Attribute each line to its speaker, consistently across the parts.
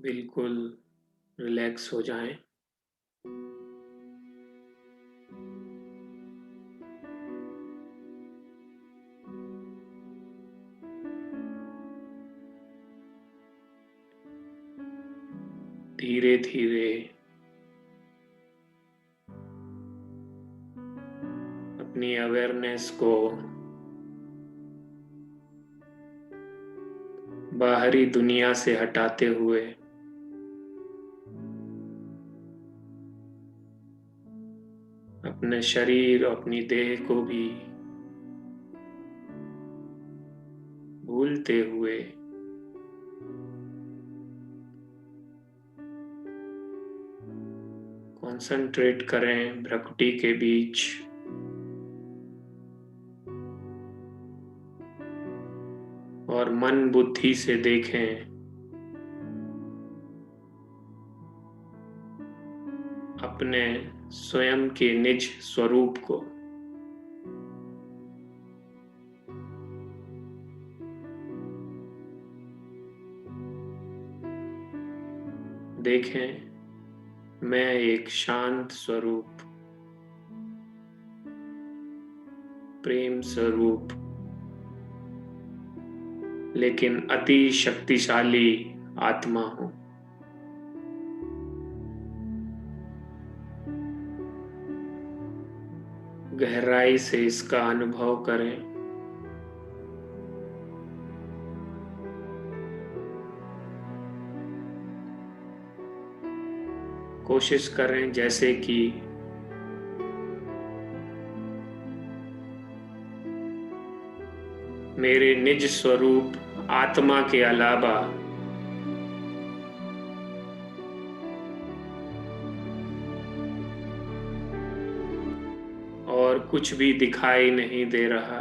Speaker 1: बिल्कुल रिलैक्स हो जाएं। धीरे धीरे अपनी अवेयरनेस को बाहरी दुनिया से हटाते हुए अपने शरीर और अपनी देह को भी भूलते हुए कंसंट्रेट करें भ्रुकुटी के बीच और मन बुद्धि से देखें अपने स्वयं के निज स्वरूप को। देखें, मैं एक शांत स्वरूप, प्रेम स्वरूप, लेकिन अति शक्तिशाली आत्मा हूं। गहराई से इसका अनुभव करें। कोशिश करें जैसे कि मेरे निज स्वरूप आत्मा के अलावा और कुछ भी दिखाई नहीं दे रहा।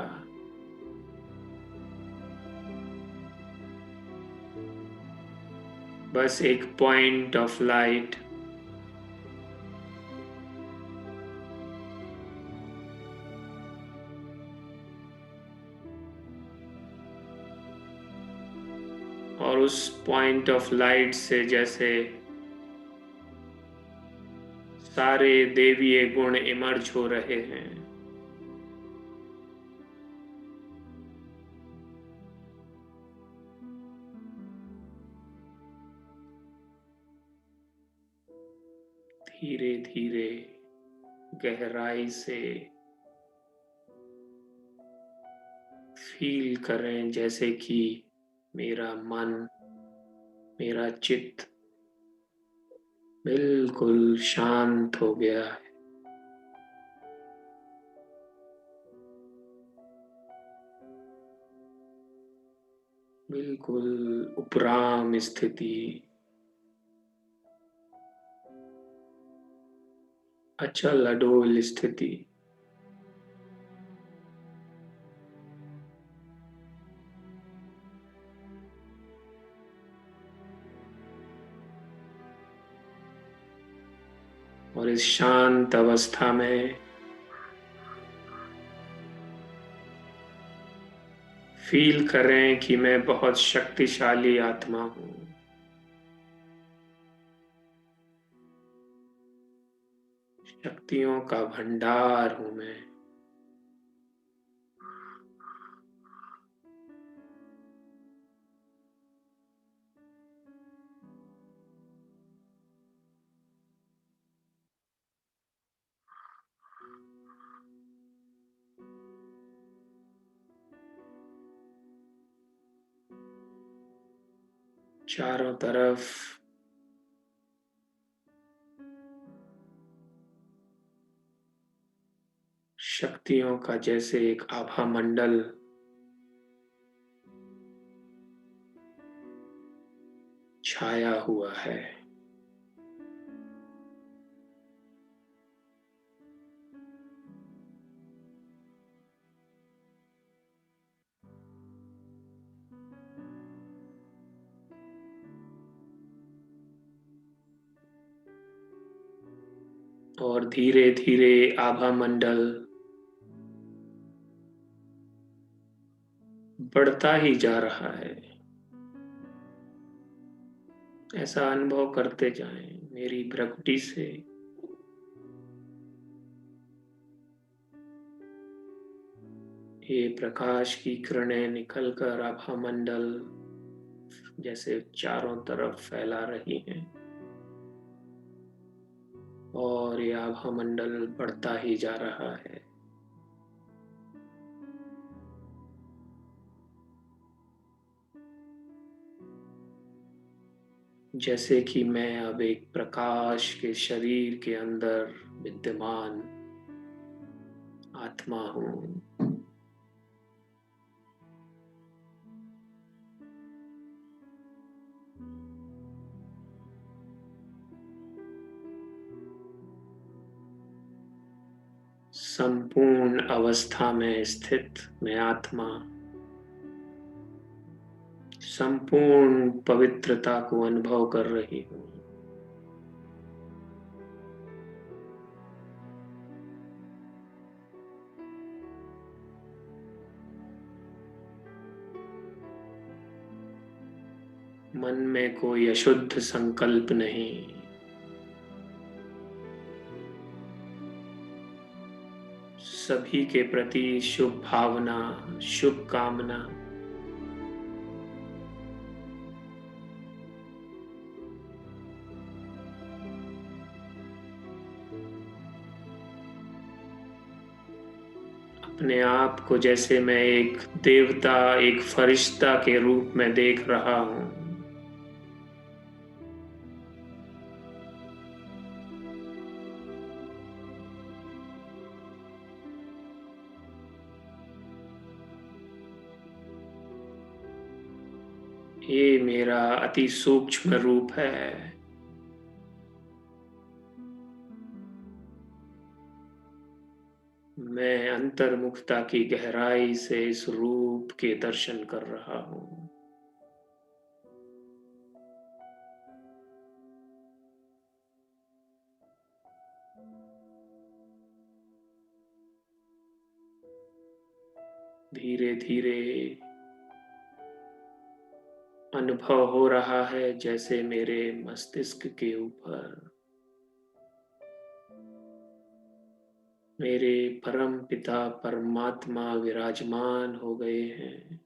Speaker 1: बस एक पॉइंट ऑफ लाइट, और उस पॉइंट ऑफ लाइट से जैसे सारे देवीय गुण इमर्ज हो रहे हैं। धीरे धीरे गहराई से फील करें जैसे कि मेरा मन, मेरा चित्त बिल्कुल शांत हो गया है। बिल्कुल उपराम स्थिति, अचल अडोल स्थिति। और इस शांत अवस्था में फील करें कि मैं बहुत शक्तिशाली आत्मा हूं। शक्तियों का भंडार हूं मैं। चारों तरफ शक्तियों का जैसे एक आभा मंडल छाया हुआ है। और धीरे धीरे आभा मंडल बढ़ता ही जा रहा है। ऐसा अनुभव करते जाएं मेरी भ्रकुटी से। ये प्रकाश की किरणें निकलकर आभा मंडल जैसे चारों तरफ फैला रही हैं और ये आभा मंडल बढ़ता ही जा रहा है। जैसे कि मैं अब एक प्रकाश के शरीर के अंदर विद्यमान आत्मा हूँ। संपूर्ण अवस्था में स्थित मैं आत्मा संपूर्ण पवित्रता को अनुभव कर रही हूँ। मन में कोई अशुद्ध संकल्प नहीं। सभी के प्रति शुभ भावना, शुभ कामना। अपने आप को जैसे मैं एक देवता, एक फरिश्ता के रूप में देख रहा हूँ। ये मेरा अति सूक्ष्म रूप है। मैं अंतर्मुखता की गहराई से इस रूप के दर्शन कर रहा हूँ। धीरे धीरे अनुभव हो रहा है जैसे मेरे मस्तिष्क के ऊपर मेरे परम पिता परमात्मा विराजमान हो गए हैं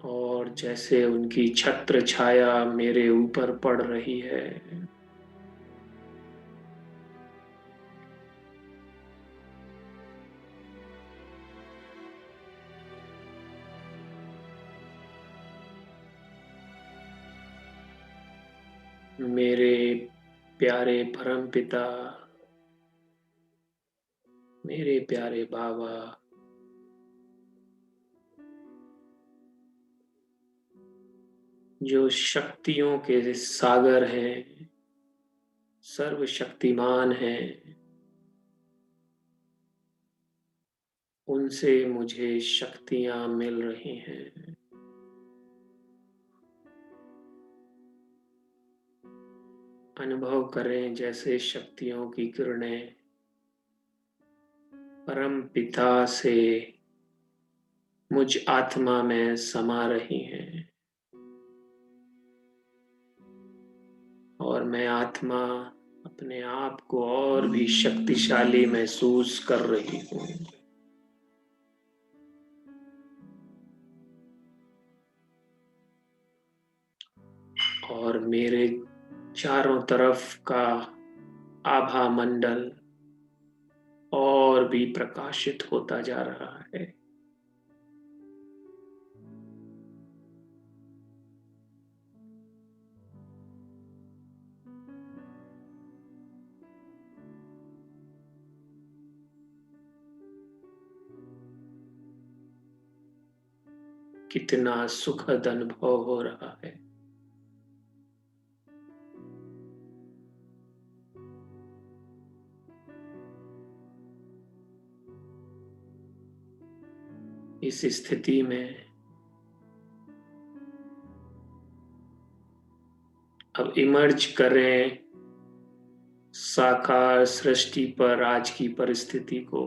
Speaker 1: और जैसे उनकी छत्र छाया मेरे ऊपर पड़ रही है। मेरे प्यारे परम पिता, मेरे प्यारे बाबा, जो शक्तियों के सागर हैं, सर्वशक्तिमान हैं, उनसे मुझे शक्तियां मिल रही हैं। अनुभव करें जैसे शक्तियों की किरणें परम पिता से मुझ आत्मा में समा रही हैं और मैं आत्मा अपने आप को और भी शक्तिशाली महसूस कर रही हूँ। और मेरे चारों तरफ का आभा मंडल और भी प्रकाशित होता जा रहा है। कितना सुखद अनुभव हो रहा है। इस स्थिति में अब इमर्ज करें साकार सृष्टि पर आज की परिस्थिति को।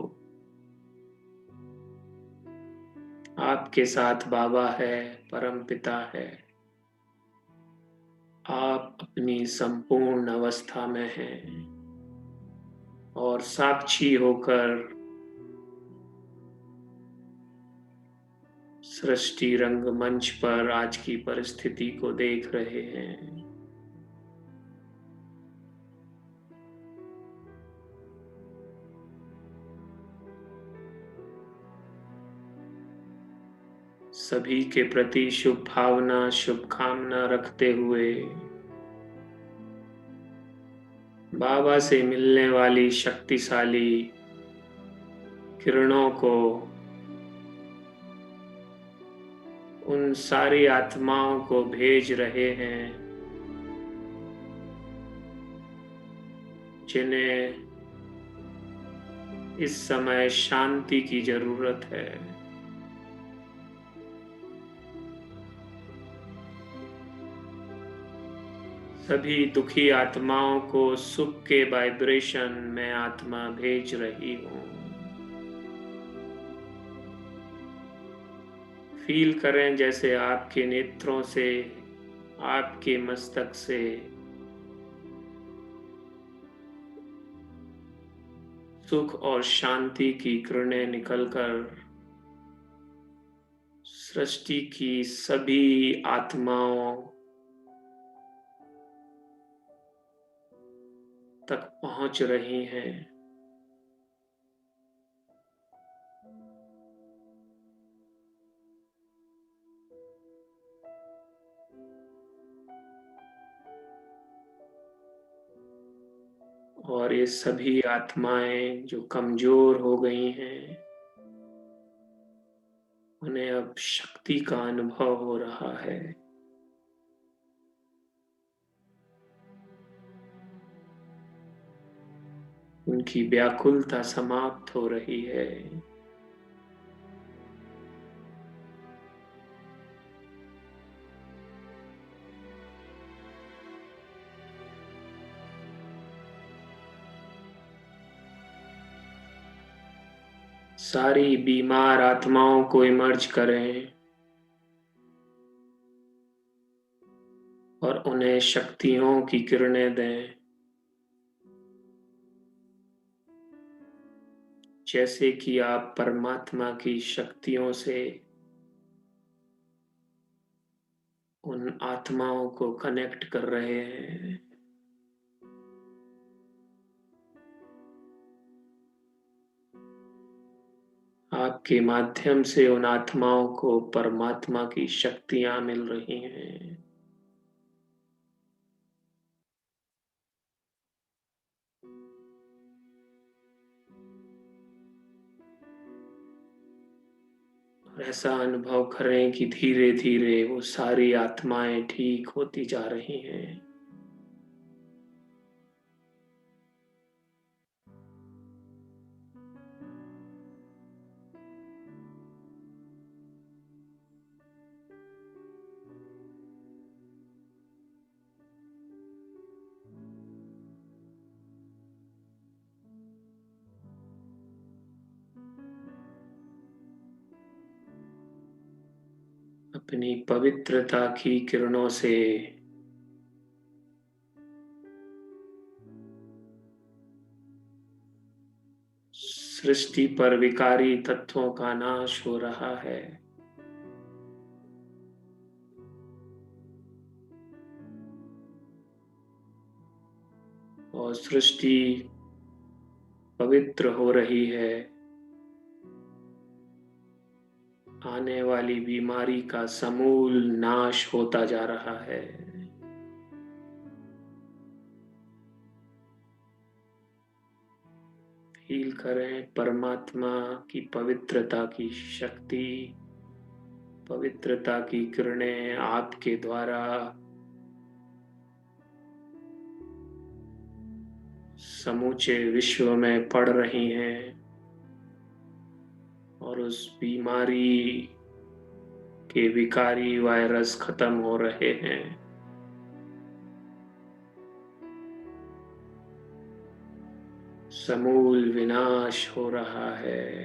Speaker 1: आपके साथ बाबा है, परम पिता है। आप अपनी संपूर्ण अवस्था में हैं और साक्षी होकर सृष्टि रंगमंच पर आज की परिस्थिति को देख रहे हैं। सभी के प्रति शुभ भावना, शुभकामना रखते हुए बाबा से मिलने वाली शक्तिशाली किरणों को उन सारी आत्माओं को भेज रहे हैं जिन्हें इस समय शांति की जरूरत है। सभी दुखी आत्माओं को सुख के वाइब्रेशन में आत्मा भेज रही हूँ। फील करें जैसे आपके नेत्रों से, आपके मस्तक से सुख और शांति की किरणें निकलकर सृष्टि की सभी आत्माओं तक पहुंच रही हैं। और ये सभी आत्माएं जो कमजोर हो गई हैं, उन्हें अब शक्ति का अनुभव हो रहा है। उनकी व्याकुलता समाप्त हो रही है। सारी बीमार आत्माओं को इमर्ज करें और उन्हें शक्तियों की किरणें दें, जैसे कि आप परमात्मा की शक्तियों से उन आत्माओं को कनेक्ट कर रहे हैं। आपके माध्यम से उन आत्माओं को परमात्मा की शक्तियां मिल रही हैं। और ऐसा अनुभव करें कि धीरे धीरे वो सारी आत्माएं ठीक होती जा रही हैं। अपनी पवित्रता की किरणों से सृष्टि पर विकारी तत्वों का नाश हो रहा है। और सृष्टि पवित्र हो रही है। आने वाली बीमारी का समूल नाश होता जा रहा है। फील करें परमात्मा की पवित्रता की शक्ति, पवित्रता की किरणें आपके द्वारा समूचे विश्व में पड़ रही हैं और उस बीमारी के विकारी वायरस खत्म हो रहे हैं। समूल विनाश हो रहा है।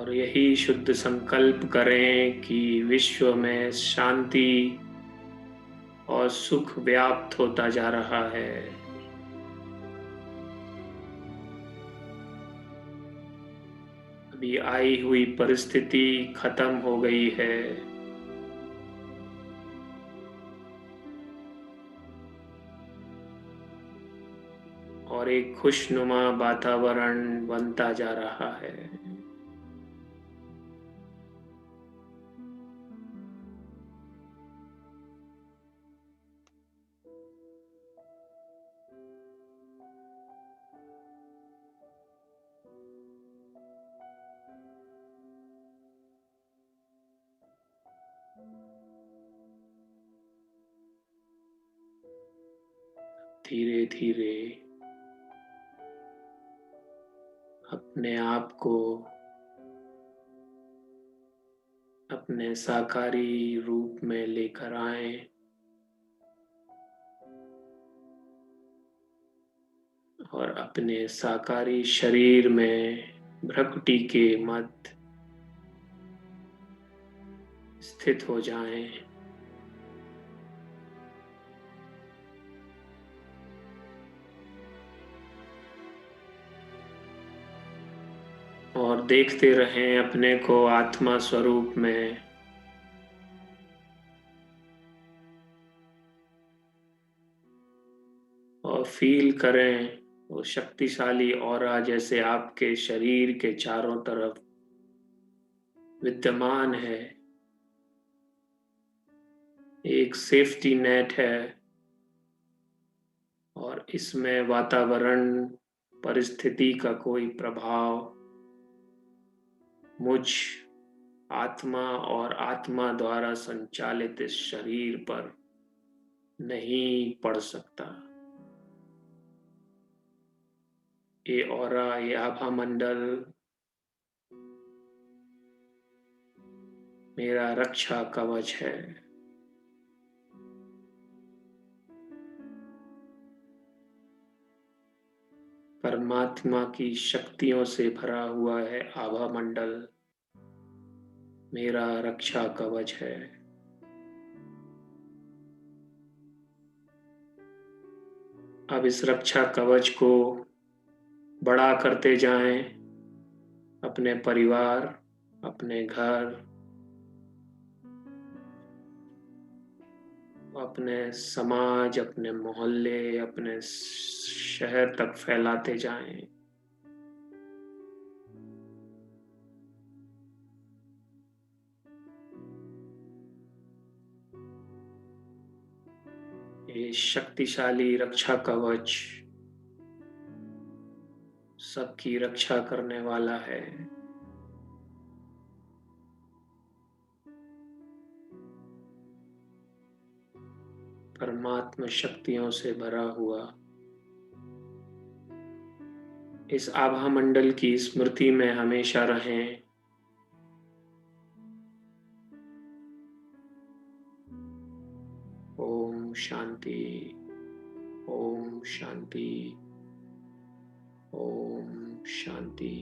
Speaker 1: और यही शुद्ध संकल्प करें कि विश्व में शांति और सुख व्याप्त होता जा रहा है। अभी आई हुई परिस्थिति खत्म हो गई है और एक खुशनुमा वातावरण बनता जा रहा है। धीरे धीरे अपने आप को अपने साकारी रूप में लेकर आए और अपने साकारी शरीर में भ्रकुटी के मध्य स्थित हो जाएं। और देखते रहें अपने को आत्मा स्वरूप में। और फील करें वो शक्तिशाली ऑरा जैसे आपके शरीर के चारों तरफ विद्यमान है। एक सेफ्टी नेट है और इसमें वातावरण परिस्थिति का कोई प्रभाव मुझ आत्मा और आत्मा द्वारा संचालित इस शरीर पर नहीं पड़ सकता। ये ऑरा, ये आभा मंडल मेरा रक्षा कवच है। परमात्मा की शक्तियों से भरा हुआ है आभा मंडल मेरा रक्षा कवच है। अब इस रक्षा कवच को बड़ा करते जाएं। अपने परिवार, अपने घर, अपने समाज, अपने मोहल्ले, अपने शहर तक फैलाते जाएं। ये शक्तिशाली रक्षा कवच सबकी रक्षा करने वाला है। परमात्मा शक्तियों से भरा हुआ इस आभा मंडल की स्मृति में हमेशा रहें। ओम शांति, ओम शांति, ओम शांति।